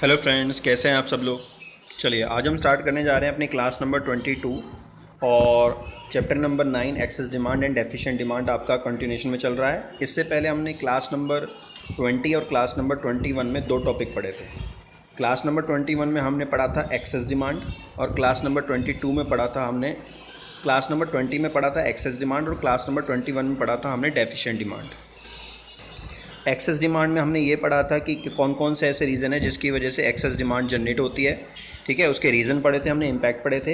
Hello friends, कैसे हैं आप सब लोग। चलिए आज हम स्टार्ट करने जा रहे हैं अपनी क्लास नंबर 22 और chapter number 9 access demand and efficient demand आपका कंटिन्यूशन में चल रहा है। इससे पहले हमने क्लास नंबर 20 और क्लास नंबर 21 में दो टॉपिक पढ़े थे। क्लास नंबर 21 में हमने पढ़ा था एक्सेस डिमांड और क्लास नंबर 22 में पढ़ा था हमने क्लास नंबर 20 में पढ़ा था एक्सेस डिमांड और क्लास नंबर 21 में पढ़ा था हमने डेफिशिएंट डिमांड। एक्सेस डिमांड में हमने ये पढ़ा था कि कौन कौन से ऐसे रीज़न है जिसकी वजह से एक्सेस डिमांड जनरेट होती है। ठीक है, उसके रीज़न पढ़े थे हमने, इम्पैक्ट पढ़े थे।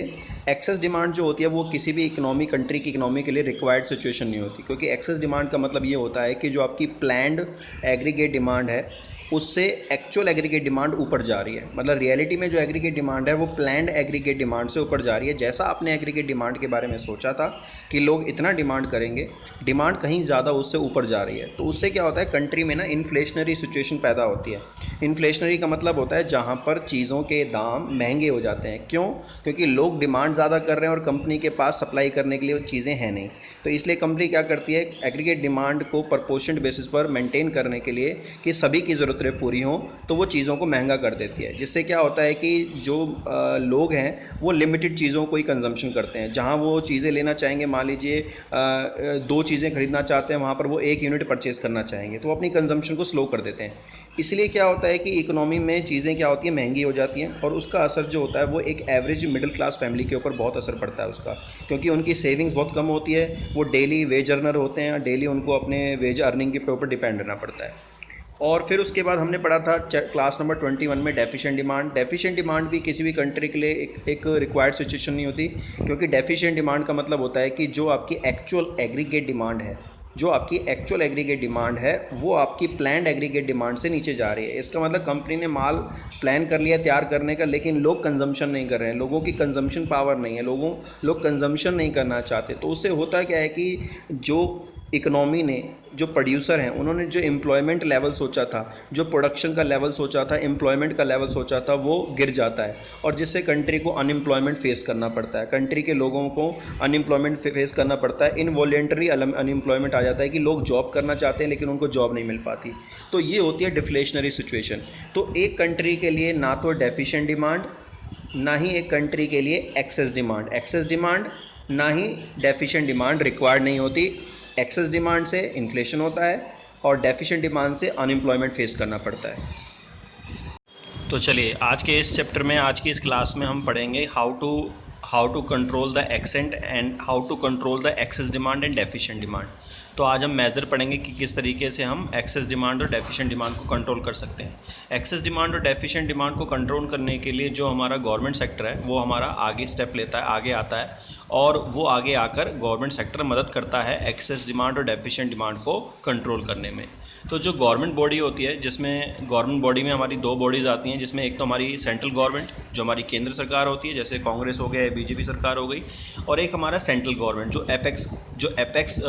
एक्सेस डिमांड जो होती है वो किसी भी कंट्री की इकोनॉमी के लिए रिक्वायर्ड सिचुएशन नहीं होती, क्योंकि एक्सेस डिमांड का मतलब ये होता है कि जो आपकी प्लान्ड एग्रीगेट डिमांड है उससे एक्चुअल एग्रीगेट डिमांड ऊपर जा रही है। मतलब रियलिटी में जो एग्रीगेट डिमांड है वो प्लान्ड एग्रीगेट डिमांड से ऊपर जा रही है। जैसा आपने एग्रीगेट डिमांड के बारे में सोचा था कि लोग इतना डिमांड करेंगे, डिमांड कहीं ज़्यादा उससे ऊपर जा रही है, तो उससे क्या होता है, कंट्री में ना इन्फ्लेशनरी सिचुएशन पैदा होती है। इन्फ्लेशनरी का मतलब होता है जहाँ पर चीज़ों के दाम महंगे हो जाते हैं। क्यों? क्योंकि लोग डिमांड ज़्यादा कर रहे हैं और कंपनी के पास सप्लाई करने के लिए वो चीज़ें हैं नहीं। तो इसलिए कंपनी क्या करती है, एग्रीगेट डिमांड को प्रपोर्शनेट बेसिस पर मेंटेन करने के लिए कि सभी की ज़रूरतें पूरी हों, तो वो चीज़ों को महंगा कर देती है। जिससे क्या होता है कि जो लोग हैं वो लिमिटेड चीज़ों को ही कंजम्पशन करते हैं। जहाँ वो चीज़ें लेना चाहेंगे, मान लीजिए 2 चीज़ें खरीदना चाहते हैं, वहाँ पर वो 1 यूनिट परचेज़ करना चाहेंगे, तो वो अपनी कंजम्पशन को स्लो कर देते हैं। इसलिए क्या होता है कि इकोनॉमी में चीज़ें क्या होती हैं, महंगी हो जाती हैं और उसका असर जो होता है वो एक एवरेज मिडिल क्लास फैमिली के ऊपर बहुत असर पड़ता है उसका, क्योंकि उनकी सेविंग्स बहुत कम होती है। वो डेली वेज अर्नर होते हैं, डेली उनको अपने वेज अर्निंग के ऊपर डिपेंड रहना पड़ता है। और फिर उसके बाद हमने पढ़ा था क्लास नंबर 21 में डेफिशिएंट डिमांड। डेफिशिएंट डिमांड भी किसी भी कंट्री के लिए एक रिक्वायर्ड सिचुएशन नहीं होती, क्योंकि डेफिशिएंट डिमांड का मतलब होता है कि जो आपकी एक्चुअल एग्रीगेट डिमांड है, जो आपकी एक्चुअल एग्रीगेट डिमांड है वो आपकी प्लान्ड एग्रीगेट डिमांड से नीचे जा रही है। इसका मतलब कंपनी ने माल प्लान कर लिया तैयार करने का, लेकिन लोग कंजम्पशन नहीं कर रहे हैं, लोगों की कंजम्पशन पावर नहीं है, लोग कंजम्पशन नहीं करना चाहते। तो उससे होता क्या है कि जो इकोनॉमी ने, जो प्रोड्यूसर हैं, उन्होंने जो एम्प्लॉयमेंट लेवल सोचा था, जो प्रोडक्शन का लेवल सोचा था, एम्प्लॉयमेंट का लेवल सोचा था, वो गिर जाता है और जिससे कंट्री को अनएम्प्लॉयमेंट फेस करना पड़ता है। कंट्री के लोगों को अनएम्प्लॉयमेंट फेस करना पड़ता है। इनवॉलेंटरी अनएम्प्लॉयमेंट आ जाता है कि लोग जॉब करना चाहते हैं लेकिन उनको जॉब नहीं मिल पाती। तो ये होती है डिफ्लेशनरी सिचुएशन। तो एक कंट्री के लिए ना तो डेफिशिएंट डिमांड, ना ही एक कंट्री के लिए एक्सेस डिमांड, ना ही डेफिशिएंट डिमांड रिक्वायर्ड नहीं होती। एक्सेस डिमांड से इन्फ्लेशन होता है और डेफिशिएंट डिमांड से अनएम्प्लॉयमेंट फेस करना पड़ता है। तो चलिए आज के इस चैप्टर में, आज की इस क्लास में हम पढ़ेंगे how to control the excess and how to control the excess demand and deficient demand. तो आज हम मेजर पढ़ेंगे कि किस तरीके से हम एक्सेस डिमांड और डेफिशिएंट डिमांड को कंट्रोल कर सकते हैं। एक्सेस डिमांड और डेफिशिएंट डिमांड को कंट्रोल करने के लिए जो हमारा गवर्नमेंट सेक्टर है वो हमारा आगे स्टेप लेता है, आगे आता है, और वो आगे आकर गवर्नमेंट सेक्टर मदद करता है एक्सेस डिमांड और डेफिशिएंट डिमांड को कंट्रोल करने में। तो जो गवर्नमेंट बॉडी होती है, जिसमें गवर्नमेंट बॉडी में हमारी 2 बॉडीज़ आती हैं, जिसमें एक तो हमारी सेंट्रल गवर्नमेंट जो हमारी केंद्र सरकार होती है, जैसे कांग्रेस हो गया, बीजेपी सरकार हो गई, और एक हमारा सेंट्रल गवर्नमेंट जो एपेक्स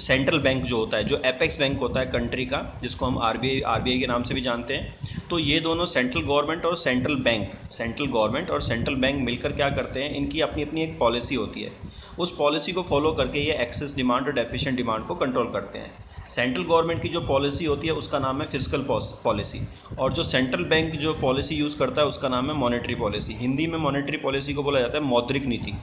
सेंट्रल बैंक जो होता है, जो एपेक्स बैंक होता है कंट्री का, जिसको हम आरबीआई के नाम से भी जानते हैं। तो ये दोनों सेंट्रल गवर्नमेंट और सेंट्रल गवर्नमेंट और सेंट्रल बैंक मिलकर क्या करते हैं, इनकी अपनी अपनी एक पॉलिसी होती है। उस पॉलिसी को फॉलो करके ये एक्सेस डिमांड और डेफिशिएंट डिमांड को कंट्रोल करते हैं। सेंट्रल गवर्नमेंट की जो पॉलिसी होती है उसका नाम है फिस्कल पॉलिसी, और जो सेंट्रल बैंक जो पॉलिसी यूज़ करता है उसका नाम है मॉनेटरी पॉलिसी। हिंदी में मॉनेटरी पॉलिसी को बोला जाता है मौद्रिक नीति,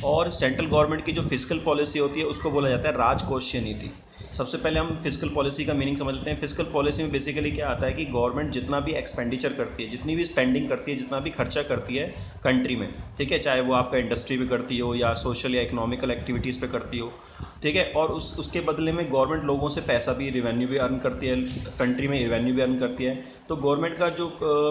और सेंट्रल गवर्नमेंट की जो फिस्कल पॉलिसी होती है उसको बोला जाता है राजकोषीय नीति। सबसे पहले हम फिस्कल पॉलिसी का मीनिंग समझ लेते हैं। फिस्कल पॉलिसी में बेसिकली क्या आता है कि गवर्नमेंट जितना भी एक्सपेंडिचर करती है, जितनी भी स्पेंडिंग करती है, जितना भी खर्चा करती है कंट्री में, ठीक है, चाहे वो आपका इंडस्ट्री पे करती हो या सोशल या इकोनॉमिकल एक्टिविटीज़ पे करती हो, ठीक है, और उसके बदले में गवर्नमेंट लोगों से पैसा भी, रेवेन्यू भी अर्न करती है, कंट्री में रेवेन्यू भी अर्न करती है। तो गवर्नमेंट का जो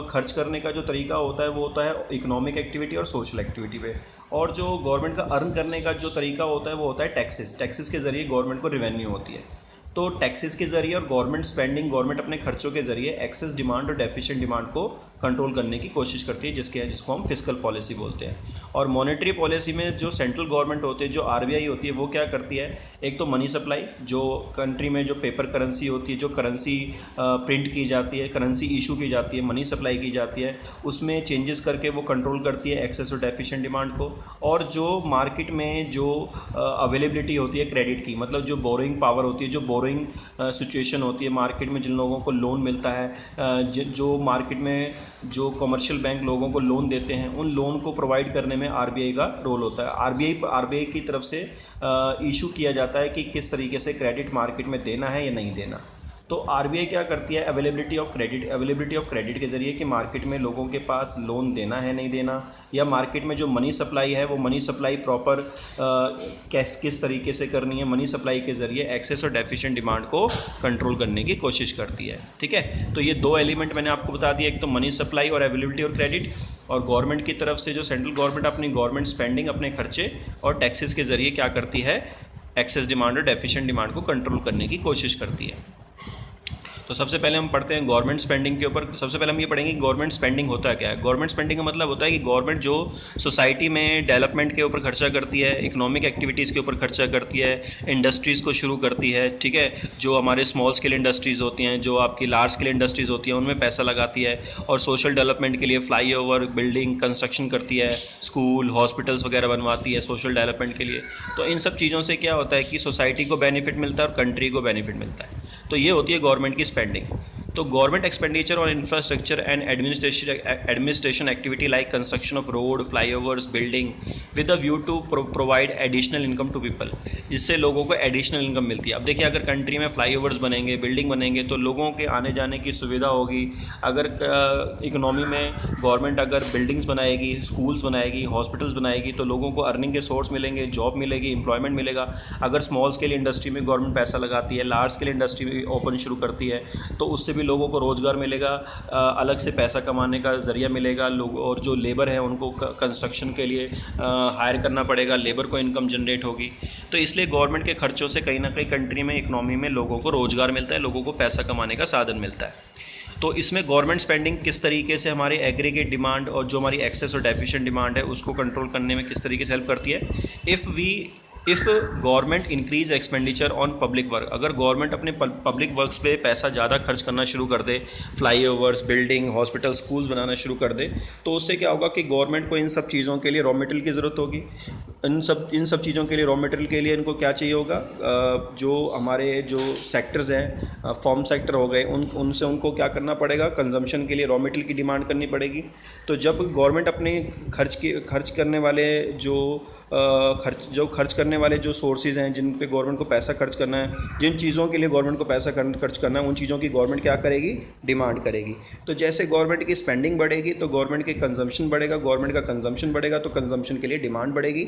खर्च करने का जो तरीका होता है वो होता है इकोनॉमिक एक्टिविटी और सोशल एक्टिविटी पे, और जो गवर्नमेंट का अर्न करने का जो तरीका होता है वो होता है टैक्सेस के ज़रिए गवर्नमेंट को रेवेन्यू होती है। तो टैक्सेस के ज़रिए और गवर्नमेंट स्पेंडिंग, गवर्नमेंट अपने खर्चों के ज़रिए एक्सेस डिमांड और डेफिशिएंट डिमांड को कंट्रोल करने की कोशिश करती है, जिसको हम फिस्कल पॉलिसी बोलते हैं। और मॉनेटरी पॉलिसी में जो सेंट्रल गवर्नमेंट होती है, जो आरबीआई होती है, वो क्या करती है, एक तो मनी सप्लाई, जो कंट्री में जो पेपर करेंसी होती है, जो करेंसी प्रिंट की जाती है, करेंसी इशू की जाती है, मनी सप्लाई की जाती है, उसमें चेंजेस करके वो कंट्रोल करती है एक्सेस और डेफिशिएंट डिमांड को। और जो मार्केट में जो अवेलेबिलिटी होती है क्रेडिट की, मतलब जो बोरोइंग पावर होती है, जो बोरोइंग सिचुएशन होती है मार्केट में, जिन लोगों को लोन मिलता है, जो मार्केट में जो कमर्शियल बैंक लोगों को लोन देते हैं, उन लोन को प्रोवाइड करने में आरबीआई का रोल होता है। आरबीआई की तरफ से इशू किया जाता है कि किस तरीके से क्रेडिट मार्केट में देना है या नहीं देना। तो आरबीआई क्या करती है, अवेलेबिलिटी ऑफ क्रेडिट के ज़रिए कि मार्केट में लोगों के पास लोन देना है नहीं देना, या मार्केट में जो मनी सप्लाई है वो मनी सप्लाई प्रॉपर किस तरीके से करनी है, मनी सप्लाई के ज़रिए एक्सेस और डेफिशिएंट डिमांड को कंट्रोल करने की कोशिश करती है। ठीक है, तो ये दो एलिमेंट मैंने आपको बता दिया, एक तो मनी सप्लाई और अवेलेबिलिटी और क्रेडिट, और गवर्नमेंट की तरफ से जो सेंट्रल गवर्नमेंट अपनी गवर्नमेंट स्पेंडिंग, अपने खर्चे और टैक्सेस के ज़रिए क्या करती है, एक्सेस डिमांड और डेफिशिएंट डिमांड को कंट्रोल करने की कोशिश करती है। तो सबसे पहले हम पढ़ते हैं गवर्नमेंट स्पेंडिंग के ऊपर। सबसे पहले हम ये पढ़ेंगे कि गवर्नमेंट स्पेंडिंग होता क्या है। गवर्नमेंट स्पेंडिंग का मतलब होता है कि गवर्नमेंट जो सोसाइटी में डेवलपमेंट के ऊपर खर्चा करती है, इकोनॉमिक एक्टिविटीज़ के ऊपर खर्चा करती है, इंडस्ट्रीज़ को शुरू करती है, ठीक है, जो हमारे स्मॉल स्केल इंडस्ट्रीज़ होती हैं, जो आपकी लार्ज स्केल इंडस्ट्रीज़ होती हैं, उनमें पैसा लगाती है, और सोशल डेवलपमेंट के लिए फ्लाईओवर, बिल्डिंग कंस्ट्रक्शन करती है, स्कूल, हॉस्पिटल्स वगैरह बनवाती है सोशल डेवलपमेंट के लिए। तो इन सब चीज़ों से क्या होता है कि सोसाइटी को बेनिफिट मिलता है और कंट्री को बेनिफिट मिलता है। तो ये होती है गवर्नमेंट की स्पेंडिंग। तो government expenditure on infrastructure and administration activity like construction of road, flyovers, building with a view to provide additional income to people, जिससे लोगों को एडिशनल इनकम मिलती है। अब देखिए, अगर कंट्री में फ्लाईओवर्स बनेंगे, बिल्डिंग बनेंगे, तो लोगों के आने जाने की सुविधा होगी। अगर इकोनॉमी में गवर्नमेंट अगर बिल्डिंग्स बनाएगी, स्कूल्स बनाएगी, हॉस्पिटल्स बनाएगी, तो लोगों को अर्निंग के सोर्स मिलेंगे, जॉब मिलेगी, एम्प्लॉयमेंट मिलेगा। अगर स्मॉल स्केल इंडस्ट्री में गवर्नमेंट पैसा लगाती है, लार्ज स्केल इंडस्ट्री ओपन शुरू करती है, तो उससे लोगों को रोज़गार मिलेगा, अलग से पैसा कमाने का ज़रिया मिलेगा लोग, और जो लेबर है उनको कंस्ट्रक्शन के लिए हायर करना पड़ेगा, लेबर को इनकम जनरेट होगी। तो इसलिए गवर्नमेंट के खर्चों से कहीं ना कहीं कंट्री में, इकोनॉमी में लोगों को रोज़गार मिलता है, लोगों को पैसा कमाने का साधन मिलता है। तो इसमें गवर्नमेंट स्पेंडिंग किस तरीके से हमारे एग्रीगेट डिमांड और जो हमारी एक्सेस और डेफिशिएंट डिमांड है उसको कंट्रोल करने में किस तरीके से हेल्प करती है। If government increase expenditure on public work, अगर गवर्नमेंट अपने पब्लिक वर्क्स पे पैसा ज़्यादा खर्च करना शुरू कर दे, फ्लाईओवर्स, बिल्डिंग, हॉस्पिटल, स्कूल्स बनाना शुरू कर दे, तो उससे क्या होगा कि गवर्नमेंट को इन सब चीज़ों के लिए रॉ मटेरियल की ज़रूरत होगी। इन सब चीज़ों के लिए, रॉ मटेरियल के लिए इनको क्या चाहिए होगा, जो हमारे जो सेक्टर्स हैं, फॉर्म सेक्टर हो गए, उनसे उनको क्या करना पड़ेगा, कंजम्पशन के लिए रॉ मटेरियल की डिमांड करनी पड़ेगी। तो जब गवर्नमेंट अपने खर्च करने वाले खर्च करने वाले जो सोर्सेज हैं, जिन पे गवर्नमेंट को पैसा खर्च करना है, जिन चीज़ों के लिए गवर्नमेंट को पैसा खर्च करना है, उन चीज़ों की गवर्नमेंट क्या करेगी, डिमांड करेगी। तो जैसे गवर्नमेंट की स्पेंडिंग बढ़ेगी तो गवर्नमेंट की कंजम्पशन बढ़ेगा, गवर्नमेंट का कंजम्पशन बढ़ेगा तो कंजम्पशन के लिए डिमांड बढ़ेगी।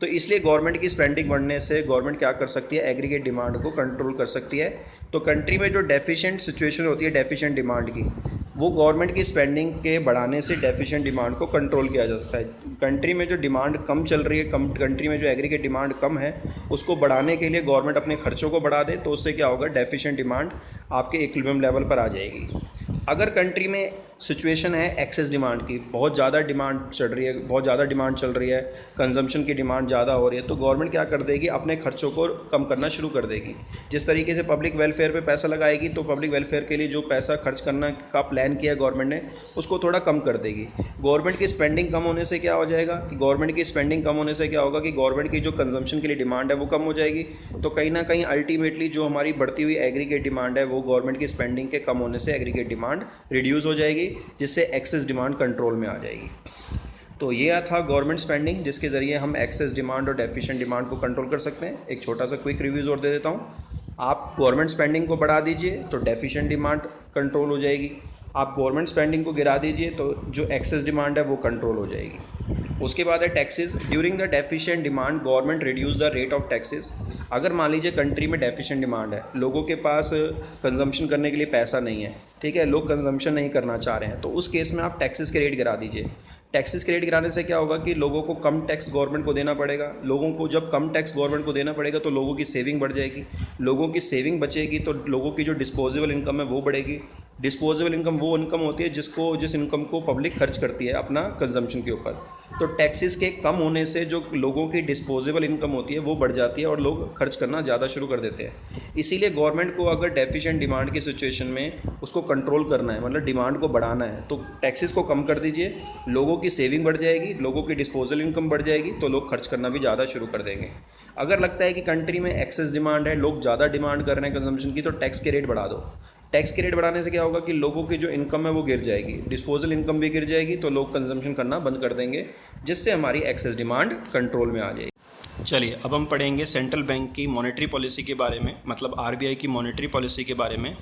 तो इसलिए गवर्नमेंट की स्पेंडिंग बढ़ने से गवर्नमेंट क्या कर सकती है, एग्रीगेट डिमांड को कंट्रोल कर सकती है। तो कंट्री में जो डेफिशिएंट सिचुएशन होती है, डेफिशिएंट डिमांड की, वो गवर्नमेंट की स्पेंडिंग के बढ़ाने से डेफिशिएंट डिमांड को कंट्रोल किया जा सकता है। कंट्री में जो डिमांड कम चल रही है, कंट्री में जो एग्रीगेट डिमांड कम है, उसको बढ़ाने के लिए गवर्नमेंट अपने खर्चों को बढ़ा दे, तो उससे क्या होगा, डेफिशिएंट डिमांड आपके इक्विलिब्रियम लेवल पर आ जाएगी। अगर कंट्री में सिचुएशन है एक्सेस डिमांड की, बहुत ज़्यादा डिमांड चल रही है, बहुत ज़्यादा डिमांड चल रही है, कंजम्पशन की डिमांड ज़्यादा हो रही है, तो गवर्नमेंट क्या कर देगी, अपने खर्चों को कम करना शुरू कर देगी। जिस तरीके से पब्लिक वेलफेयर पे पैसा लगाएगी, तो पब्लिक वेलफेयर के लिए जो पैसा खर्च करना का प्लान किया गवर्नमेंट ने, उसको थोड़ा कम कर देगी। गवर्नमेंट की स्पेंडिंग कम होने से क्या हो जाएगा कि गवर्नमेंट की स्पेंडिंग कम होने से क्या होगा कि गवर्नमेंट की जो कंजम्पशन के लिए डिमांड है वो कम हो जाएगी। तो कहीं ना कहीं अल्टीमेटली जो हमारी बढ़ती हुई एग्रीगेट डिमांड है, वो गवर्नमेंट की स्पेंडिंग के कम होने से एग्रीगेट डिमांड रिड्यूस हो जाएगी, जिससे एक्सेस डिमांड कंट्रोल में आ जाएगी। तो ये था गवर्नमेंट स्पेंडिंग, जिसके ज़रिए हम एक्सेस डिमांड और डेफिशिएंट डिमांड को कंट्रोल कर सकते हैं। एक छोटा सा क्विक रिव्यूज़ और दे देता हूँ। आप गवर्नमेंट स्पेंडिंग को बढ़ा दीजिए तो डेफिशिएंट डिमांड कंट्रोल हो जाएगी। आप गवर्नमेंट स्पेंडिंग को गिरा दीजिए तो जो एक्सेस डिमांड है वो कंट्रोल हो जाएगी। उसके बाद है taxes. During the deficient demand government reduce the rate of taxes. अगर मान लीजिए कंट्री में डेफिशिएंट डिमांड है, लोगों के पास कंजम्पशन करने के लिए पैसा नहीं है, ठीक है, लोग कंजम्पशन नहीं करना चाह रहे हैं, तो उस केस में आप टैक्सेस के रेट गिरा दीजिए। टैक्सेस के रेट गिराने से क्या होगा कि लोगों को कम टैक्स गवर्नमेंट को देना पड़ेगा। लोगों को जब कम टैक्स गवर्नमेंट को देना पड़ेगा तो लोगों की सेविंग बढ़ जाएगी। लोगों की सेविंग बचेगी तो लोगों की जो डिस्पोजेबल इनकम है वो बढ़ेगी। डिस्पोजेबल इनकम वो इनकम होती है जिस इनकम को पब्लिक खर्च करती है अपना कंजम्पशन के ऊपर। तो टैक्सेस के कम होने से जो लोगों की डिस्पोजेबल इनकम होती है वो बढ़ जाती है और लोग खर्च करना ज़्यादा शुरू कर देते हैं। इसीलिए गवर्नमेंट को अगर डेफिशिएंट डिमांड की सिचुएशन में उसको कंट्रोल करना है, मतलब डिमांड को बढ़ाना है, तो टैक्सेस को कम कर दीजिए, लोगों की सेविंग बढ़ जाएगी, लोगों की डिस्पोजल इनकम बढ़ जाएगी, तो लोग खर्च करना भी ज़्यादा शुरू कर देंगे। अगर लगता है कि कंट्री में एक्सेस डिमांड है, लोग ज़्यादा डिमांड कर रहे हैं कंजम्पशन की, तो टैक्स के रेट बढ़ा दो। टैक्स के रेट बढ़ाने से क्या होगा कि लोगों की जो इनकम है वो गिर जाएगी, डिस्पोजल इनकम भी गिर जाएगी, तो लोग कंजम्पशन करना बंद कर देंगे, जिससे हमारी एक्सेस डिमांड कंट्रोल में आ जाएगी। चलिए अब हम पढ़ेंगे सेंट्रल बैंक की मॉनेटरी पॉलिसी के बारे में, मतलब आरबीआई की मॉनेटरी पॉलिसी के बारे में,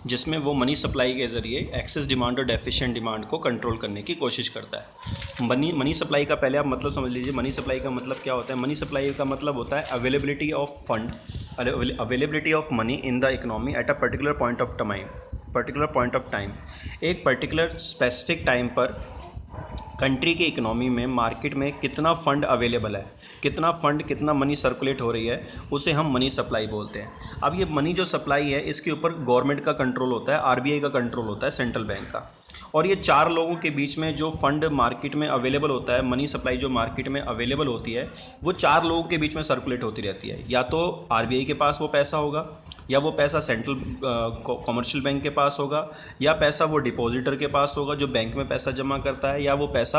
जिसमें वो मनी सप्लाई के ज़रिए एक्सेस डिमांड और डेफिशिएंट डिमांड को कंट्रोल करने की कोशिश करता है। मनी सप्लाई का पहले आप मतलब समझ लीजिए। मनी सप्लाई का मतलब क्या होता है? मनी सप्लाई का मतलब होता है availability of fund, availability of money in the economy at a particular point of time. एक पर्टिकुलर स्पेसिफिक टाइम पर कंट्री की इकोनॉमी में, मार्केट में कितना फ़ंड अवेलेबल है, कितना मनी सर्कुलेट हो रही है, उसे हम मनी सप्लाई बोलते हैं। अब ये मनी जो सप्लाई है, इसके ऊपर गवर्नमेंट का कंट्रोल होता है, आरबीआई का कंट्रोल होता है, सेंट्रल बैंक का। और ये चार लोगों के बीच में जो फंड मार्केट में अवेलेबल होता है, मनी सप्लाई जो मार्केट में अवेलेबल होती है, वो चार लोगों के बीच में सर्कुलेट होती रहती है। या तो आरबीआई के पास वो पैसा होगा, या वो पैसा सेंट्रल कॉमर्शियल बैंक के पास होगा, या पैसा वो डिपॉजिटर के पास होगा जो बैंक में पैसा जमा करता है, या वो पैसा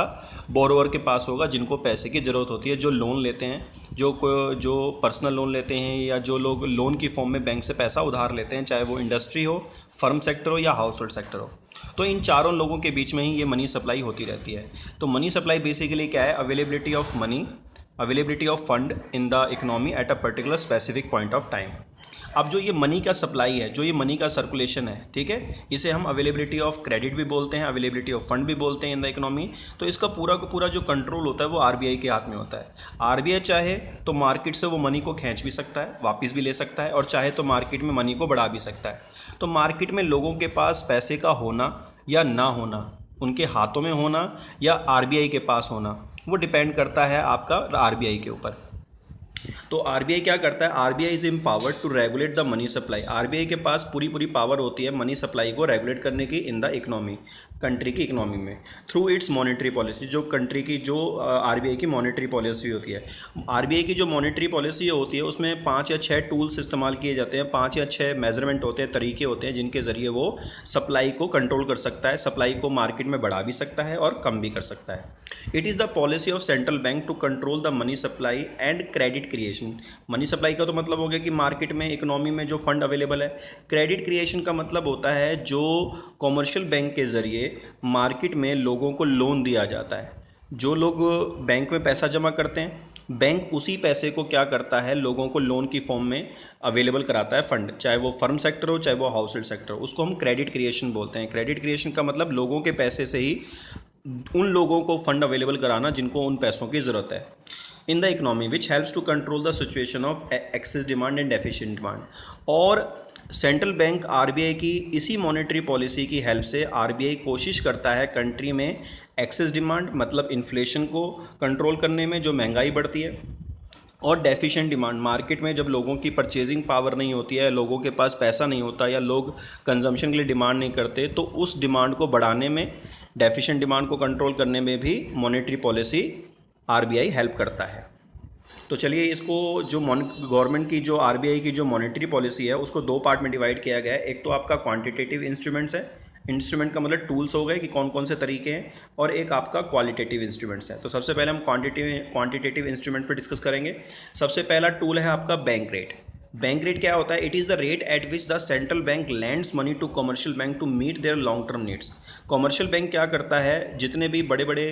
बोरोवर के पास होगा जिनको पैसे की ज़रूरत होती है, जो लोन लेते हैं, जो पर्सनल लोन लेते हैं, या जो लोग लोन की फॉर्म में बैंक से पैसा उधार लेते हैं, चाहे वो इंडस्ट्री हो, फर्म सेक्टर हो या हाउस होल्ड सेक्टर हो। तो इन चारों लोगों के बीच में ही ये मनी सप्लाई होती रहती है। तो मनी सप्लाई बेसिकली क्या है? Availability of money, availability of fund in the economy at a particular specific point of time. अब जो ये मनी का सप्लाई है, जो ये मनी का सर्कुलेशन है, ठीक है, इसे हम अवेलेबिलिटी ऑफ क्रेडिट भी बोलते हैं, अवेलेबिलिटी ऑफ फंड भी बोलते हैं इन द इकोनॉमी। तो इसका पूरा का पूरा जो कंट्रोल होता है वो आरबीआई के हाथ में होता है। आरबीआई चाहे तो मार्केट से वो मनी को खींच भी सकता है, वापस भी ले सकता है, और चाहे तो मार्केट में मनी को बढ़ा भी सकता है। तो मार्केट में लोगों के पास पैसे का होना या ना होना, उनके हाथों में होना या आरबीआई के पास होना, वो डिपेंड करता है आपका आरबीआई के ऊपर। तो आरबीआई क्या करता है? RBI is empowered to regulate the money supply. RBI के पास पूरी पावर होती है मनी सप्लाई को रेगुलेट करने की इन द इकोनॉमी, कंट्री की इकोनॉमी में, थ्रू इट्स मॉनेटरी पॉलिसी। जो कंट्री की जो आरबीआई की मॉनेटरी पॉलिसी होती है, आरबीआई की जो मॉनेटरी पॉलिसी होती है उसमें 5 या 6 टूल्स इस्तेमाल किए जाते हैं, 5 या 6 मेजरमेंट होते हैं, तरीके होते हैं, जिनके ज़रिए वो सप्लाई को कंट्रोल कर सकता है, सप्लाई को मार्केट में बढ़ा भी सकता है और कम भी कर सकता है। It is the policy of central bank to control the money supply and credit creation. Money supply का तो मतलब हो गया कि मार्केट में, इकोनॉमी में जो फंड अवेलेबल है। क्रेडिट क्रिएशन का मतलब होता है जो कॉमर्शियल बैंक के ज़रिए मार्केट में लोगों को लोन दिया जाता है। जो लोग बैंक में पैसा जमा करते हैं, बैंक उसी पैसे को क्या करता है, लोगों को लोन की फॉर्म में अवेलेबल कराता है फंड, चाहे वो फर्म सेक्टर हो, चाहे वो हाउस होल्ड सेक्टर हो। उसको हम क्रेडिट क्रिएशन बोलते हैं। क्रेडिट क्रिएशन का मतलब लोगों के पैसे से ही उन लोगों को फंड अवेलेबल कराना जिनको उन पैसों की ज़रूरत है in the economy, which helps to control the situation of excess demand and deficient demand. और सेंट्रल बैंक आरबीआई की इसी मॉनेटरी पॉलिसी की हेल्प से आरबीआई कोशिश करता है कंट्री में एक्सेस डिमांड, मतलब इन्फ्लेशन को कंट्रोल करने में, जो महंगाई बढ़ती है, और डेफिशिएंट डिमांड, मार्केट में जब लोगों की परचेजिंग पावर नहीं होती है, लोगों के पास पैसा नहीं होता, या लोग कंजम्पशन के लिए डिमांड नहीं करते, तो उस डिमांड को बढ़ाने में, डेफिशिएंट डिमांड को कंट्रोल करने में भी मॉनेटरी पॉलिसी आरबीआई हेल्प करता है। तो चलिए इसको जो गवर्नमेंट की जो आरबीआई की जो मॉनेटरी पॉलिसी है उसको दो पार्ट में डिवाइड किया गया है। एक तो आपका क्वांटिटेटिव इंस्ट्रूमेंट्स है, इंस्ट्रूमेंट का मतलब टूल्स हो गए कि कौन कौन से तरीके हैं, और एक आपका क्वालिटेटिव इंस्ट्रूमेंट्स है। तो सबसे पहले हम क्वांटिटेटिव इंस्ट्रूमेंट पर डिस्कस करेंगे। सबसे पहला टूल है आपका बैंक रेट। बैंक रेट क्या होता है? It is the rate at which the central bank lends money to commercial bank to meet their long term needs. Commercial bank क्या करता है, जितने भी बड़े बड़े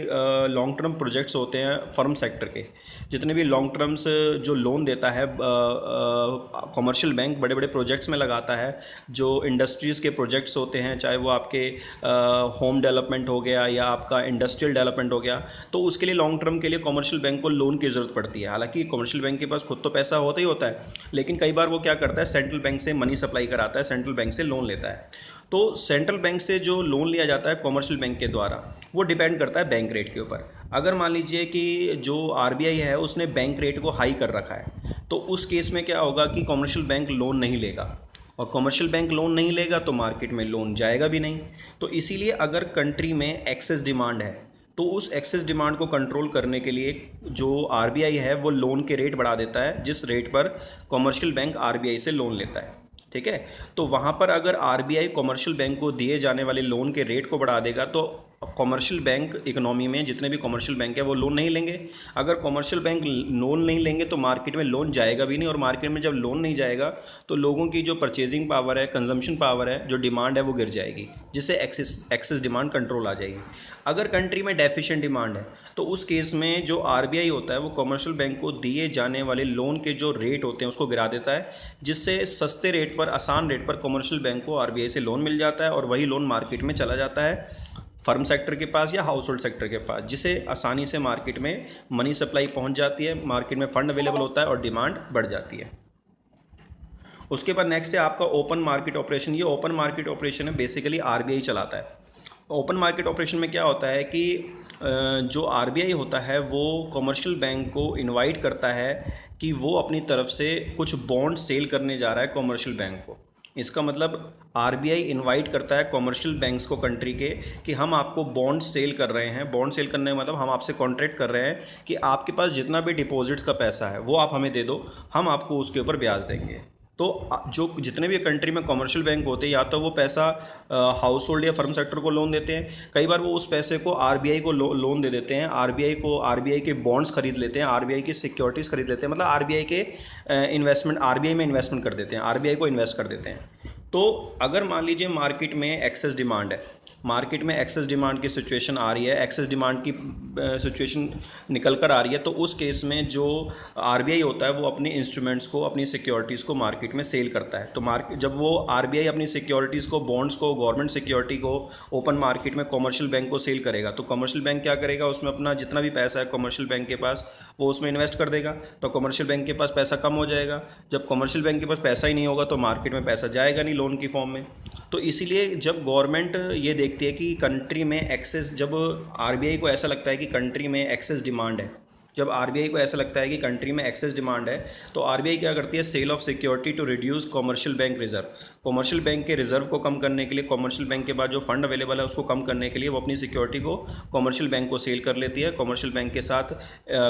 लॉन्ग टर्म प्रोजेक्ट्स होते हैं फर्म सेक्टर के, जितने भी लॉन्ग टर्म्स जो लोन देता है कमर्शियल बैंक, बड़े बड़े प्रोजेक्ट्स में लगाता है। जो इंडस्ट्रीज़ के प्रोजेक्ट्स होते हैं, चाहे वो आपके होम डेवलपमेंट हो गया या आपका इंडस्ट्रियल डेवलपमेंट हो गया, तो उसके लिए लॉन्ग टर्म के लिए कमर्शियल बैंक को लोन की ज़रूरत पड़ती है। हालांकि कमर्शियल बैंक के पास खुद तो पैसा होता ही होता है, लेकिन कई बार वो क्या करता है, सेंट्रल बैंक से मनी सप्लाई कराता है, सेंट्रल बैंक से लोन लेता है। तो सेंट्रल बैंक से जो लोन लिया जाता है कमर्शियल बैंक के द्वारा, वो डिपेंड करता है बैंक रेट के ऊपर। अगर मान लीजिए कि जो आरबीआई है उसने बैंक रेट को हाई कर रखा है, तो उस केस में क्या होगा कि कमर्शियल बैंक लोन नहीं लेगा, और कमर्शियल बैंक लोन नहीं लेगा तो मार्केट में लोन जाएगा भी नहीं। तो इसीलिए अगर कंट्री में एक्सेस डिमांड है, तो उस एक्सेस डिमांड को कंट्रोल करने के लिए जो आरबीआई है वो लोन के रेट बढ़ा देता है, जिस रेट पर कमर्शियल बैंक आरबीआई से लोन लेता है। ठीक है, तो वहाँ पर अगर आरबीआई कमर्शियल बैंक को दिए जाने वाले लोन के रेट को बढ़ा देगा, तो कॉमर्शियल बैंक इकोनॉमी में जितने भी कॉमर्शियल बैंक है वो लोन नहीं लेंगे। अगर कॉमर्शियल बैंक लोन नहीं लेंगे तो मार्केट में लोन जाएगा भी नहीं, और मार्केट में जब लोन नहीं जाएगा तो लोगों की जो परचेजिंग पावर है, कंजम्पशन पावर है, जो डिमांड है वो गिर जाएगी, जिससे एक्सेस डिमांड कंट्रोल आ जाएगी। अगर कंट्री में डेफिशिएंट डिमांड है तो उस केस में जो आरबीआई होता है वो कॉमर्शियल बैंक को दिए जाने वाले लोन के जो रेट होते हैं उसको गिरा देता है, जिससे सस्ते रेट पर, आसान रेट पर कॉमर्शियल बैंक को आरबीआई से लोन मिल जाता है और वही लोन मार्केट में चला जाता है फर्म सेक्टर के पास या हाउस होल्ड सेक्टर के पास, जिसे आसानी से मार्केट में मनी सप्लाई पहुंच जाती है, मार्केट में फंड अवेलेबल होता है और डिमांड बढ़ जाती है। उसके बाद नेक्स्ट है आपका ओपन मार्केट ऑपरेशन। ये ओपन मार्केट ऑपरेशन है बेसिकली आरबीआई चलाता है। ओपन मार्केट ऑपरेशन में क्या होता है कि जो आरबीआई होता है वो कमर्शियल बैंक को इनवाइट करता है कि वो अपनी तरफ से कुछ बॉन्ड सेल करने जा रहा है कमर्शियल बैंक को। इसका मतलब आरबीआई इनवाइट करता है कमर्शियल बैंक्स को कंट्री के कि हम आपको बॉन्ड सेल कर रहे हैं। बॉन्ड सेल करने का मतलब हम आपसे कॉन्ट्रैक्ट कर रहे हैं कि आपके पास जितना भी डिपॉजिट्स का पैसा है वो आप हमें दे दो, हम आपको उसके ऊपर ब्याज देंगे। तो जो जितने भी कंट्री में कमर्शियल बैंक होते हैं या तो वो पैसा हाउस होल्ड या फर्म सेक्टर को लोन देते हैं, कई बार वो उस पैसे को आरबीआई को लोन दे देते हैं, आरबीआई के बॉन्ड्स खरीद लेते हैं, आरबीआई की सिक्योरिटीज़ खरीद लेते हैं, मतलब आरबीआई के आरबीआई में इन्वेस्टमेंट कर देते हैं, आरबीआई को इन्वेस्ट कर देते हैं। तो अगर मान लीजिए मार्केट में एक्सेस डिमांड है, मार्केट में एक्सेस डिमांड की सिचुएशन आ रही है, एक्सेस डिमांड की सिचुएशन निकल कर आ रही है, तो उस केस में जो आरबीआई होता है वो अपने इंस्ट्रूमेंट्स को, अपनी सिक्योरिटीज़ को मार्केट में सेल करता है। तो जब वो आरबीआई अपनी सिक्योरिटीज़ को, बॉन्ड्स को, गवर्नमेंट सिक्योरिटी को ओपन मार्केट में कमर्शियल बैंक को सेल करेगा, तो कमर्शियल बैंक क्या करेगा, उसमें अपना जितना भी पैसा है कमर्शियल बैंक के पास वो उसमें इन्वेस्ट कर देगा। तो कमर्शियल बैंक के पास पैसा कम हो जाएगा। जब कमर्शियल बैंक के पास पैसा ही नहीं होगा तो मार्केट में पैसा जाएगा नहीं लोन की फॉर्म में। तो इसीलिए जब गवर्नमेंट ये देखती है कि कंट्री में एक्सेस, जब आरबीआई को ऐसा लगता है कि कंट्री में एक्सेस डिमांड है, जब आरबीआई को ऐसा लगता है कि कंट्री में एक्सेस डिमांड है, तो आरबीआई क्या करती है, sale of security to reduce commercial bank reserve. Commercial bank के रिजर्व को कम करने के लिए, कमर्शियल बैंक के पास जो फंड अवेलेबल है उसको कम करने के लिए वो अपनी सिक्योरिटी को कमर्शियल बैंक को सेल कर लेती है, कमर्शियल बैंक के साथ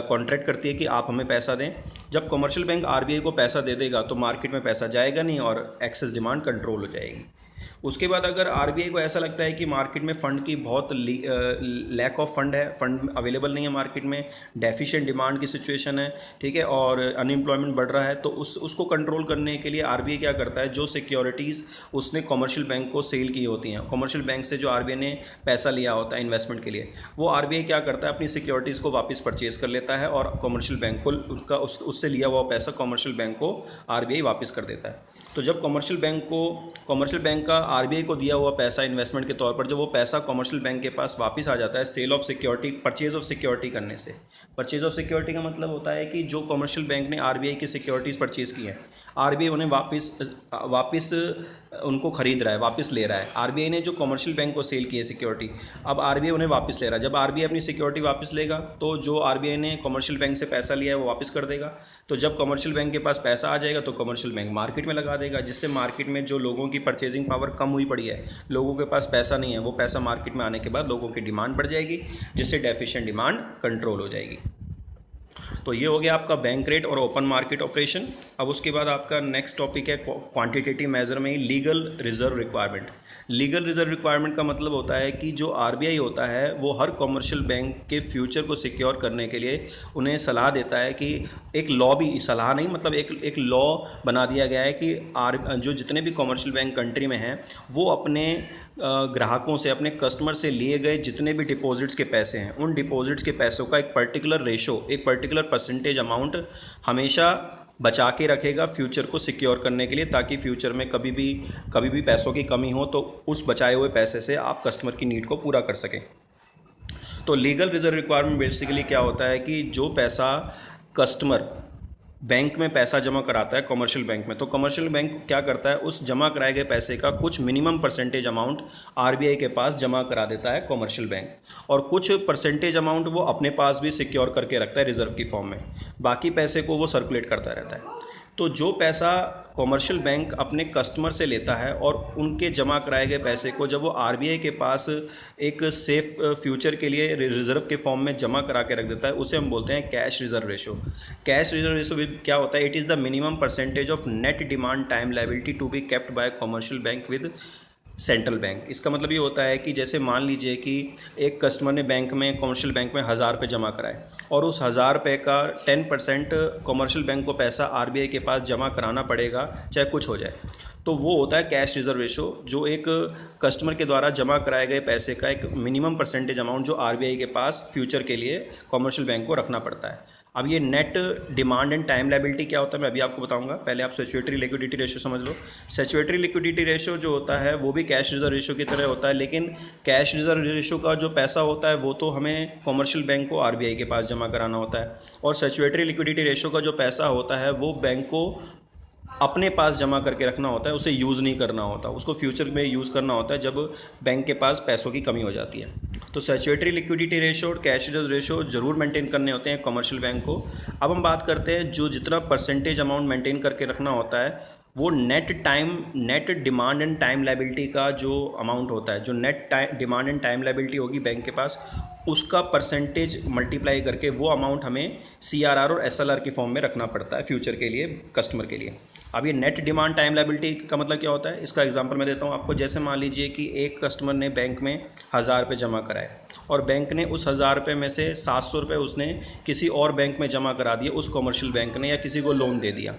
कॉन्ट्रैक्ट करती है कि आप हमें पैसा दें। जब कमर्शियल बैंक आरबीआई को पैसा दे देगा तो मार्केट में पैसा जाएगा नहीं और एक्सेस डिमांड कंट्रोल हो जाएगी। उसके बाद अगर आरबीआई को ऐसा लगता है कि मार्केट में फ़ंड की बहुत लैक ऑफ फंड है, फंड अवेलेबल नहीं है मार्केट में, डेफिशिएंट डिमांड की सिचुएशन है, ठीक है, और अनएम्प्लॉयमेंट बढ़ रहा है, तो उसको कंट्रोल करने के लिए आरबीआई क्या करता है, जो सिक्योरिटीज़ उसने कमर्शियल बैंक को सेल की होती हैं, कमर्शियल बैंक से जो आरबीआई ने पैसा लिया होता है इन्वेस्टमेंट के लिए, वो आरबीआई क्या करता है, अपनी सिक्योरिटीज़ को वापस परचेज कर लेता है और कमर्शियल बैंक को उससे लिया हुआ पैसा कमर्शियल बैंक को आरबीआई वापस कर देता है। तो जब कमर्शियल बैंक का आरबीआई को दिया हुआ पैसा इन्वेस्टमेंट के तौर पर, जब वो पैसा कमर्शियल बैंक के पास वापस आ जाता है sale of security, purchase of security करने से। परचेज ऑफ सिक्योरिटी का मतलब होता है कि जो कमर्शियल बैंक ने आरबीआई की सिक्योरिटीज़ परचेज की हैं, आरबीआई उन्हें वापस उनको खरीद रहा है, वापस ले रहा है। आरबीआई ने जो कमर्शियल बैंक को सेल की है सिक्योरिटी, अब आरबीआई उन्हें वापस ले रहा है। जब आरबीआई अपनी सिक्योरिटी वापस लेगा तो जो आरबीआई ने कमर्शियल बैंक से पैसा लिया है वो वापस कर देगा। तो जब कमर्शियल बैंक के पास पैसा आ जाएगा तो कमर्शियल बैंक मार्केट में लगा देगा, जिससे मार्केट में जो लोगों की परचेजिंग पावर कम हुई पड़ी है, लोगों के पास पैसा नहीं है, वो पैसा मार्केट में आने के बाद लोगों की डिमांड बढ़ जाएगी, जिससे डेफिशिएंट डिमांड कंट्रोल हो जाएगी। तो ये हो गया आपका बैंक रेट और ओपन मार्केट ऑपरेशन। अब उसके बाद आपका नेक्स्ट टॉपिक है क्वांटिटेटिव मेजर में ही legal reserve requirement. Legal reserve requirement का मतलब होता है कि जो आरबीआई होता है वो हर कमर्शियल बैंक के फ्यूचर को सिक्योर करने के लिए उन्हें सलाह देता है कि एक लॉ भी, सलाह नहीं मतलब एक लॉ बना दिया गया है कि जो जितने भी कमर्शियल बैंक कंट्री में हैं वो अपने ग्राहकों से, अपने कस्टमर से लिए गए जितने भी डिपॉजिट्स के पैसे हैं, उन डिपॉजिट्स के पैसों का एक पर्टिकुलर रेशो, एक पर्टिकुलर परसेंटेज अमाउंट हमेशा बचा के रखेगा फ्यूचर को सिक्योर करने के लिए, ताकि फ्यूचर में कभी भी पैसों की कमी हो तो उस बचाए हुए पैसे से आप कस्टमर की नीड को पूरा कर सकें। तो लीगल रिजर्व रिक्वायरमेंट बेसिकली क्या होता है कि जो पैसा कस्टमर बैंक में पैसा जमा कराता है कमर्शियल बैंक में, तो कमर्शियल बैंक क्या करता है, उस जमा कराए गए पैसे का कुछ मिनिमम परसेंटेज अमाउंट आरबीआई के पास जमा करा देता है कमर्शियल बैंक, और कुछ परसेंटेज अमाउंट वो अपने पास भी सिक्योर करके रखता है रिजर्व की फॉर्म में, बाकी पैसे को वो सर्कुलेट करता रहता है। तो जो पैसा कमर्शियल बैंक अपने कस्टमर से लेता है और उनके जमा कराए गए पैसे को जब वो आरबीआई के पास एक सेफ फ्यूचर के लिए रिजर्व के फॉर्म में जमा करा के रख देता है, उसे हम बोलते हैं cash reserve ratio. Cash reserve ratio क्या होता है, it is the minimum percentage of net demand time liability to be kept by commercial bank with central bank. इसका मतलब ये होता है कि जैसे मान लीजिए कि एक कस्टमर ने बैंक में, कमर्शियल बैंक में 1000 रुपये जमा कराए और उस 1000 रुपये का 10% कमर्शियल बैंक को पैसा आरबीआई के पास जमा कराना पड़ेगा, चाहे कुछ हो जाए। तो वो होता है कैश रिजर्व रेशो, जो एक कस्टमर के द्वारा जमा कराए गए पैसे का एक मिनिमम परसेंटेज अमाउंट जो आरबीआई के पास फ्यूचर के लिए कमर्शियल बैंक को रखना पड़ता है। अब ये net demand and time liability क्या होता है, मैं अभी आपको बताऊंगा। पहले आप सैचुरेटरी लिक्विडिटी रेशियो समझ लो। सैचुरेटरी लिक्विडिटी रेशियो जो होता है वो भी कैश रिजर्व रेशियो की तरह होता है, लेकिन कैश रिजर्व रेशियो का जो पैसा होता है वो तो हमें कमर्शियल बैंक को आरबीआई के पास जमा कराना होता है, और सैचुरेटरी लिक्विडिटी रेशियो का जो पैसा होता है वो बैंक को अपने पास जमा करके रखना होता है, उसे यूज़ नहीं करना होता, उसको फ्यूचर में यूज़ करना होता है जब बैंक के पास पैसों की कमी हो जाती है। तो सैचुरेटरी लिक्विडिटी रेशियो और कैश रिजर्व रेशियो जरूर मेंटेन करने होते हैं कमर्शियल बैंक को। अब हम बात करते हैं जो जितना परसेंटेज अमाउंट मेंटेन करके रखना होता है वो net demand and time liability का जो अमाउंट होता है, जो net demand and time liability होगी बैंक के पास, उसका परसेंटेज मल्टीप्लाई करके वो अमाउंट हमें सीआरआर और एसएलआर की फॉर्म में रखना पड़ता है फ्यूचर के लिए, कस्टमर के लिए। अब ये नेट डिमांड टाइम लायबिलिटी का मतलब क्या होता है, इसका एग्जांपल मैं देता हूँ आपको। जैसे मान लीजिए कि एक कस्टमर ने बैंक में 1000 रुपये जमा कराए और बैंक ने उस 1000 रुपये में से 700 रुपये उसने किसी और बैंक में जमा करा दिए, उस कमर्शियल बैंक ने, या किसी को लोन दे दिया।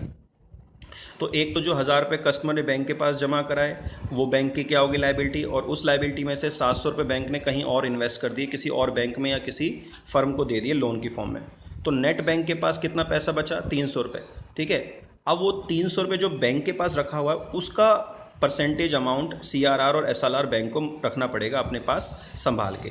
तो एक तो जो 1000 रुपये कस्टमर ने बैंक के पास जमा कराए वो बैंक की क्या होगी लायबिलिटी, और उस लायबिलिटी में से 700 रुपये बैंक ने कहीं और इन्वेस्ट कर दिए, किसी और बैंक में या किसी फर्म को दे दिए लोन की फॉर्म में। तो नेट बैंक के पास कितना पैसा बचा, 300 रुपये। ठीक है, अब वो 300 रुपये जो बैंक के पास रखा हुआ है उसका परसेंटेज अमाउंट सीआरआर और एसएलआर बैंक को रखना पड़ेगा अपने पास संभाल के।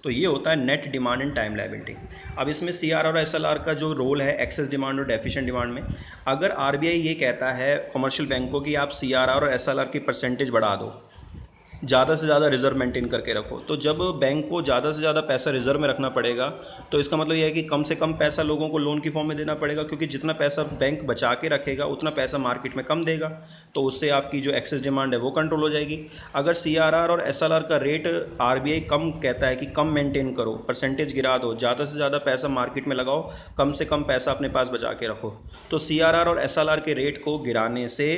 तो ये होता है net demand and time liability. अब इसमें सीआरआर और एसएलआर का जो रोल है एक्सेस डिमांड और डेफिशिएंट डिमांड में, अगर आरबीआई ये कहता है कमर्शियल बैंक को कि आप सीआरआर और एसएलआर की परसेंटेज बढ़ा दो, ज़्यादा से ज़्यादा रिजर्व मेंटेन करके रखो, तो जब बैंक को ज़्यादा से ज़्यादा पैसा रिजर्व में रखना पड़ेगा तो इसका मतलब यह है कि कम से कम पैसा लोगों को लोन की फॉर्म में देना पड़ेगा, क्योंकि जितना पैसा बैंक बचा के रखेगा उतना पैसा मार्केट में कम देगा, तो उससे आपकी जो एक्सेस डिमांड है वो कंट्रोल हो जाएगी। अगर सीआरआर और एसएलआर का रेट आरबीआई कम कहता है कि कम मेंटेन करो, परसेंटेज गिरा दो, ज़्यादा से ज़्यादा पैसा मार्केट में लगाओ, कम से कम पैसा अपने पास बचा के रखो, तो सीआरआर और एसएलआर के रेट को गिराने से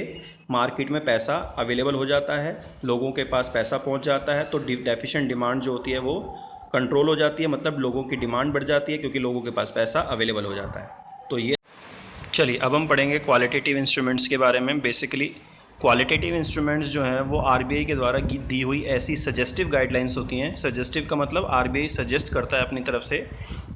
मार्केट में पैसा अवेलेबल हो जाता है, लोगों के पास पैसा पहुंच जाता है, तो डेफिशिएंट डिमांड जो होती है वो कंट्रोल हो जाती है, मतलब लोगों की डिमांड बढ़ जाती है क्योंकि लोगों के पास पैसा अवेलेबल हो जाता है। तो ये चलिए अब हम पढ़ेंगे क्वालिटेटिव इंस्ट्रूमेंट्स के बारे में। बेसिकली क्वालिटेटिव इंस्ट्रूमेंट्स जो हैं वो आरबीआई के द्वारा दी हुई ऐसी सजेस्टिव गाइडलाइंस होती हैं। सजेस्टिव का मतलब आरबीआई सजेस्ट करता है अपनी तरफ से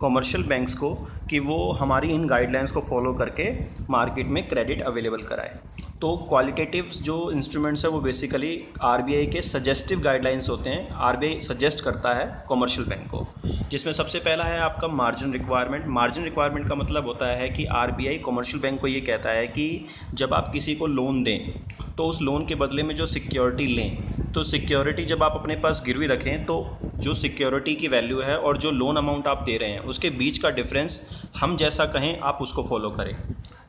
कमर्शियल बैंक्स को कि वो हमारी इन गाइडलाइंस को फॉलो करके मार्केट में क्रेडिट अवेलेबल कराए। तो क्वालिटेटिव जो इंस्ट्रूमेंट्स है वो बेसिकली आरबीआई के सजेस्टिव गाइडलाइंस होते हैं। आरबीआई सजेस्ट करता है कमर्शियल बैंक को, जिसमें सबसे पहला है आपका मार्जिन रिक्वायरमेंट। मार्जिन रिक्वायरमेंट का मतलब होता है कि आरबीआई कमर्शियल बैंक को ये कहता है कि जब आप किसी को लोन दें तो उस लोन के बदले में जो सिक्योरिटी लें, तो सिक्योरिटी जब आप अपने पास गिरवी रखें तो जो सिक्योरिटी की वैल्यू है और जो लोन अमाउंट आप दे रहे हैं उसके बीच का डिफरेंस हम जैसा कहें आप उसको फॉलो करें,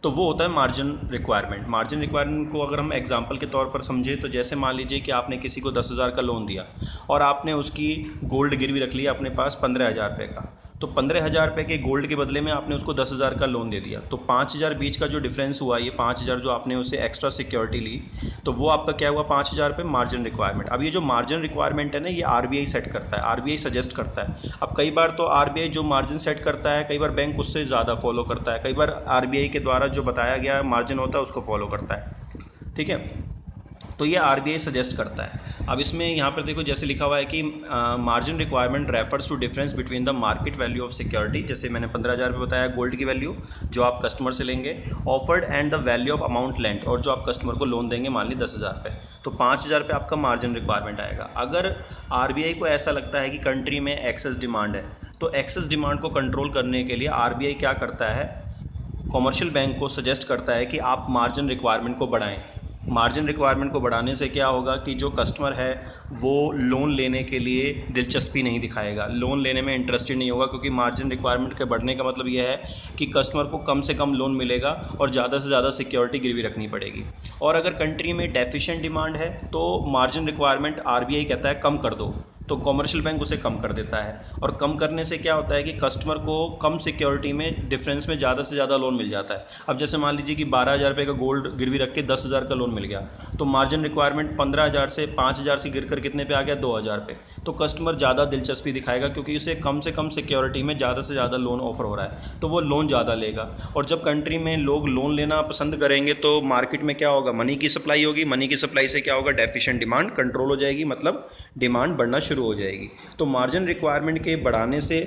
तो वो होता है मार्जिन रिक्वायरमेंट। मार्जिन रिक्वायरमेंट को अगर हम एग्जांपल के तौर पर समझें तो जैसे मान लीजिए कि आपने किसी को 10,000 का लोन दिया और आपने उसकी गोल्ड गिरवी रख लिया अपने पास 15,000 रुपये का, तो 15,000 रुपये के गोल्ड के बदले में आपने उसको 10,000 का लोन दे दिया, तो 5,000 बीच का जो डिफरेंस हुआ, ये 5,000 जो आपने उसे एक्स्ट्रा सिक्योरिटी ली, तो वो आपका क्या हुआ 5,000 रुपये मार्जिन रिक्वायरमेंट। अब ये जो मार्जिन रिक्वायरमेंट है ना, ये आरबीआई सेट करता है, आरबीआई सजेस्ट करता है। अब कई बार तो आरबीआई जो मार्जिन सेट करता है कई बार बैंक उससे ज़्यादा फॉलो करता है, कई बार आरबीआई के द्वारा जो बताया गया मार्जिन होता है उसको फॉलो करता है। ठीक है, तो ये आरबीआई सजेस्ट करता है। अब इसमें यहाँ पर देखो जैसे लिखा हुआ है कि margin requirement refers to difference between the market value of security, जैसे मैंने 15,000 रुपये बताया गोल्ड की वैल्यू जो आप कस्टमर से लेंगे, offered and the value of amount lent, और जो आप कस्टमर को लोन देंगे मान ली 10,000 रुपये, तो 5,000 रुपये आपका मार्जिन रिक्वायरमेंट आएगा। अगर आरबीआई को ऐसा लगता है कि कंट्री में एक्सेस डिमांड है, तो एक्सेस डिमांड को कंट्रोल करने के लिए आरबीआई क्या करता है, कमर्शियल बैंक को सजेस्ट करता है कि आप मार्जिन रिक्वायरमेंट को बढ़ाएं। मार्जिन रिक्वायरमेंट को बढ़ाने से क्या होगा कि जो कस्टमर है वो लोन लेने के लिए दिलचस्पी नहीं दिखाएगा, लोन लेने में इंटरेस्टेड नहीं होगा, क्योंकि मार्जिन रिक्वायरमेंट के बढ़ने का मतलब ये है कि कस्टमर को कम से कम लोन मिलेगा और ज़्यादा से ज़्यादा सिक्योरिटी गिरवी रखनी पड़ेगी। और अगर कंट्री में डेफिशिएंट डिमांड है तो मार्जिन रिक्वायरमेंट आरबीआई कहता है कम कर दो, तो कॉमर्शियल बैंक उसे कम कर देता है, और कम करने से क्या होता है कि कस्टमर को कम सिक्योरिटी में डिफरेंस में ज़्यादा से ज़्यादा लोन मिल जाता है। अब जैसे मान लीजिए कि 12,000 रुपये का गोल्ड गिरवी रख के 10,000 का लोन मिल गया, तो मार्जिन रिक्वायरमेंट 15,000 से 5,000 से गिर कर कितने पे आ गया, 2,000 पे। तो कस्टमर ज़्यादा दिलचस्पी दिखाएगा क्योंकि उसे कम से कम सिक्योरिटी में ज़्यादा से ज़्यादा लोन ऑफर हो रहा है, तो वो लोन ज़्यादा लेगा। और जब कंट्री में लोग लोन लेना पसंद करेंगे तो मार्केट में क्या होगा, मनी की सप्लाई होगी। मनी की सप्लाई से क्या होगा, डेफिशिएंट डिमांड कंट्रोल हो जाएगी, मतलब डिमांड बढ़ना शुरू हो जाएगी। तो मार्जिन रिक्वायरमेंट के बढ़ाने से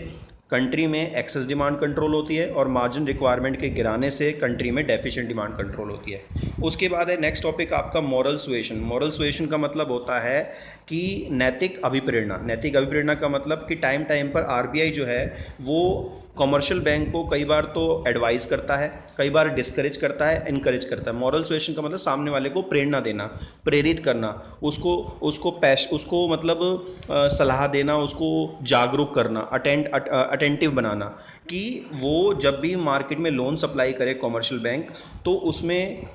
कंट्री में एक्सेस डिमांड कंट्रोल होती है, और मार्जिन रिक्वायरमेंट के गिराने से कंट्री में डेफिशिएंट डिमांड कंट्रोल होती है। उसके बाद है नेक्स्ट टॉपिक आपका मॉरल सुएशन। मॉरल सुएशन का मतलब होता है कि नैतिक अभिप्रेरणा। नैतिक अभिप्रेरणा का मतलब कि टाइम टाइम पर आरबीआई जो है वो कमर्शियल बैंक को कई बार तो एडवाइस करता है, कई बार डिस्करेज करता है, इनकरेज करता है। मॉरल सुएशन का मतलब सामने वाले को प्रेरणा देना, प्रेरित करना, उसको मतलब सलाह देना, उसको जागरूक करना, अटेंटिव बनाना, कि वो जब भी मार्केट में लोन सप्लाई करे कमर्शियल बैंक, तो उसमें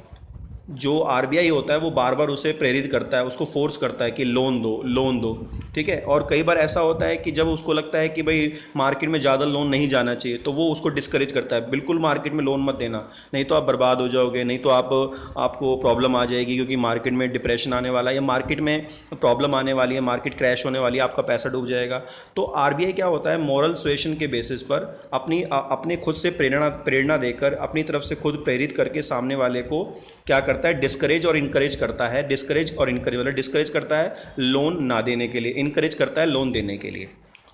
जो आरबीआई होता है वो बार बार उसे प्रेरित करता है, उसको फोर्स करता है कि लोन दो, लोन दो, ठीक है। और कई बार ऐसा होता है कि जब उसको लगता है कि भाई मार्केट में ज़्यादा लोन नहीं जाना चाहिए, तो वो उसको डिस्करेज करता है, बिल्कुल मार्केट में लोन मत देना, नहीं तो आप बर्बाद हो जाओगे, नहीं तो आपको प्रॉब्लम आ जाएगी, क्योंकि मार्केट में डिप्रेशन आने वाला है, या मार्केट में प्रॉब्लम आने वाली है, मार्केट क्रैश होने वाली है, आपका पैसा डूब जाएगा। तो आरबीआई क्या होता है, मॉरल सुएशन के बेसिस पर अपने खुद से प्रेरणा देकर, अपनी तरफ से खुद प्रेरित करके सामने वाले को क्या करता है, डिस्करेज और इनकरेज करता है। डिस्करेज और इनकरेज, मतलब डिस्करेज करता है लोन ना देने के लिए, इनकरेज करता है लोन देने के लिए।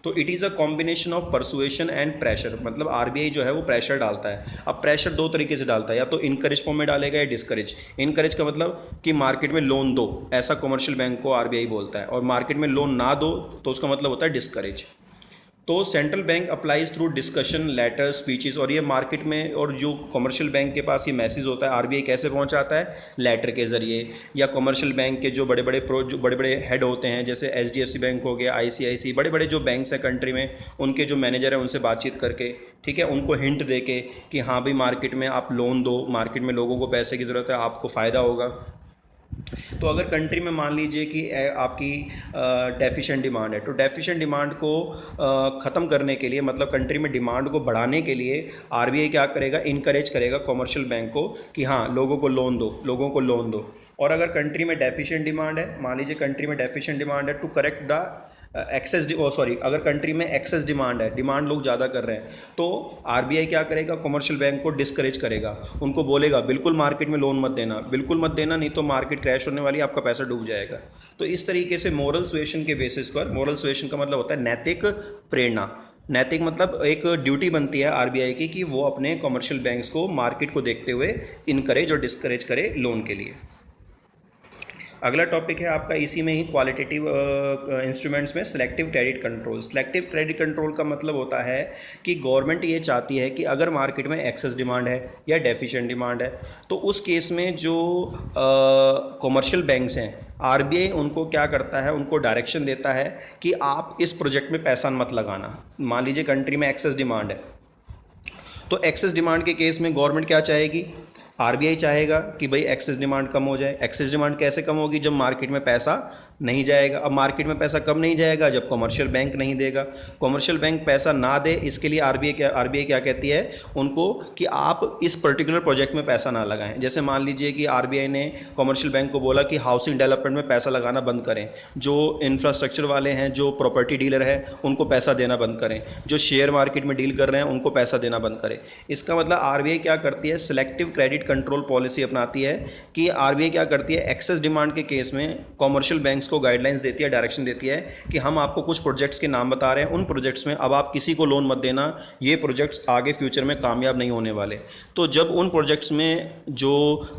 तो it is a combination of persuasion and pressure. मतलब आरबीआई जो है वो प्रेशर डालता है। अब प्रेशर दो तरीके से डालता है, या तो इनकरेज फॉर्म में डालेगा या डिस्करेज। इनकरेज का मतलब कि मार्केट में लोन दो, ऐसा कमर्शियल बैंक को आरबीआई बोलता है, और मार्केट में लोन ना दो तो उसका मतलब होता है डिस्करेज। तो central bank applies through discussion, letter, speeches. और ये मार्केट में और जो कमर्शियल बैंक के पास ये मैसेज होता है, आरबीआई कैसे पहुंचाता है, लेटर के ज़रिए, या कमर्शियल बैंक के जो बड़े बड़े हेड होते हैं, जैसे एचडीएफसी बैंक हो गया, आईसीआईसी, बड़े बड़े जो बैंक्स हैं कंट्री में, उनके जो मैनेजर हैं उनसे बातचीत करके, ठीक है, उनको हिंट दे के कि हाँ भाई मार्केट में आप लोन दो, मार्केट में लोगों को पैसे की ज़रूरत है, आपको फ़ायदा होगा। तो अगर कंट्री में मान लीजिए कि आपकी डेफिशिएंट डिमांड है, तो डेफिशिएंट डिमांड को ख़त्म करने के लिए, मतलब कंट्री में डिमांड को बढ़ाने के लिए आरबीआई क्या करेगा, इनकरेज करेगा कमर्शियल बैंक को कि हाँ लोगों को लोन दो, लोगों को लोन दो। और अगर कंट्री में डेफिशिएंट डिमांड है, मान लीजिए कंट्री में डेफिशिएंट डिमांड है, टू करेक्ट द अगर कंट्री में एक्सेस डिमांड है, डिमांड लोग ज़्यादा कर रहे हैं, तो आरबीआई क्या करेगा, कमर्शियल बैंक को डिस्करेज करेगा, उनको बोलेगा बिल्कुल मार्केट में लोन मत देना, बिल्कुल मत देना, नहीं तो मार्केट क्रैश होने वाली, आपका पैसा डूब जाएगा। तो इस तरीके से मोरल सुएशन के बेसिस पर, मोरल सुएशन का मतलब होता है नैतिक प्रेरणा। नैतिक मतलब एक ड्यूटी बनती है आरबीआई की कि वो अपने कमर्शियल बैंक्स को मार्केट को देखते हुए इनकरेज और डिस्करेज करे लोन के लिए। अगला टॉपिक है आपका इसी में ही, क्वालिटेटिव इंस्ट्रूमेंट्स में selective credit control. Selective credit control का मतलब होता है कि गवर्नमेंट ये चाहती है कि अगर मार्केट में एक्सेस डिमांड है या डेफिशिएंट डिमांड है, तो उस केस में जो कमर्शियल बैंक्स हैं, आरबीआई उनको क्या करता है, उनको डायरेक्शन देता है कि आप इस प्रोजेक्ट में पैसा मत लगाना। मान लीजिए कंट्री में एक्सेस डिमांड है, तो एक्सेस डिमांड के केस में गवर्नमेंट क्या चाहेगी, आरबीआई चाहेगा कि भाई एक्सेस डिमांड कम हो जाए। एक्सेस डिमांड कैसे कम होगी, जब मार्केट में पैसा नहीं जाएगा। अब मार्केट में पैसा कब नहीं जाएगा, जब कमर्शियल बैंक नहीं देगा। कमर्शियल बैंक पैसा ना दे, इसके लिए आरबीआई क्या कहती है उनको कि आप इस पर्टिकुलर प्रोजेक्ट में पैसा ना लगाएं। जैसे मान लीजिए कि आरबीआई ने कमर्शियल बैंक को बोला कि हाउसिंग डेवलपमेंट में पैसा लगाना बंद करें, जो इंफ्रास्ट्रक्चर वाले हैं, जो प्रॉपर्टी डीलर है, उनको पैसा देना बंद करें, जो शेयर मार्केट में डील कर रहे हैं उनको पैसा देना बंद करें। इसका मतलब आरबीआई क्या करती है, सिलेक्टिव क्रेडिट कंट्रोल पॉलिसी अपनाती है कि आरबीआई क्या करती है, एक्सेस डिमांड के केस में कमर्शियल बैंक्स को गाइडलाइंस देती है, डायरेक्शन देती है कि हम आपको कुछ प्रोजेक्ट्स के नाम बता रहे हैं, उन प्रोजेक्ट्स में अब आप किसी को लोन मत देना, ये प्रोजेक्ट्स आगे फ्यूचर में कामयाब नहीं होने वाले। तो जब उन प्रोजेक्ट्स में जो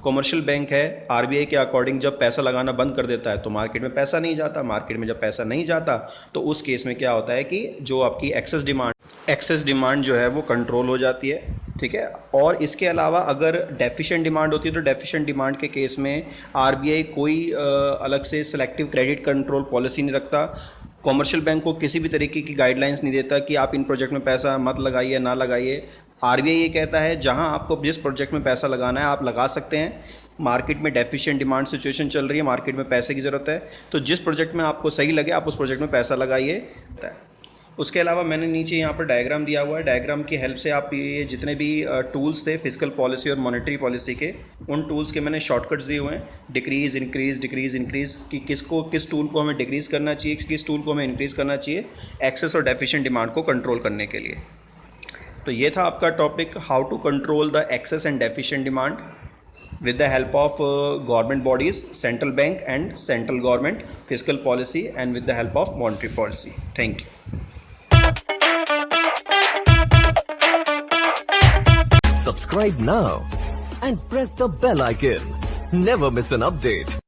कमर्शियल बैंक है आरबीआई के अकॉर्डिंग जब पैसा लगाना बंद कर देता है, तो मार्केट में पैसा नहीं जाता। मार्केट में जब पैसा नहीं जाता तो उस केस में क्या होता है कि जो आपकी एक्सेस डिमांड जो है वो कंट्रोल हो जाती है, ठीक है। और इसके अलावा अगर डेफिशिएंट डिमांड होती है, तो डेफिशिएंट डिमांड के केस में आरबीआई कोई अलग से सिलेक्टिव क्रेडिट कंट्रोल पॉलिसी नहीं रखता, कमर्शियल बैंक को किसी भी तरीके की गाइडलाइंस नहीं देता कि आप इन प्रोजेक्ट में पैसा मत लगाइए, ना लगाइए। आरबीआई ये कहता है जहां आपको जिस प्रोजेक्ट में पैसा लगाना है आप लगा सकते हैं, मार्केट में डेफिशिएंट डिमांड सिचुएशन चल रही है, मार्केट में पैसे की ज़रूरत है, तो जिस प्रोजेक्ट में आपको सही लगे आप उस प्रोजेक्ट में पैसा लगाइए। उसके अलावा मैंने नीचे यहाँ पर डायग्राम दिया हुआ है, डायग्राम की हेल्प से आप ये जितने भी टूल्स थे फिजिकल पॉलिसी और मॉनेटरी पॉलिसी के, उन टूल्स के मैंने शॉर्टकट्स दिए हुए हैं, डिक्रीज़ इंक्रीज़ कि किस टूल को हमें डिक्रीज़ करना चाहिए, किस टूल को हमें इंक्रीज़ करना चाहिए एक्सेस और डेफिशिएंट डिमांड को कंट्रोल करने के लिए। तो ये था आपका topic, how to control the excess and deficient demand with the help of government bodies, central bank and central government fiscal policy, and with the help of monetary policy. Thank you. Subscribe now and press the bell icon. Never miss an update.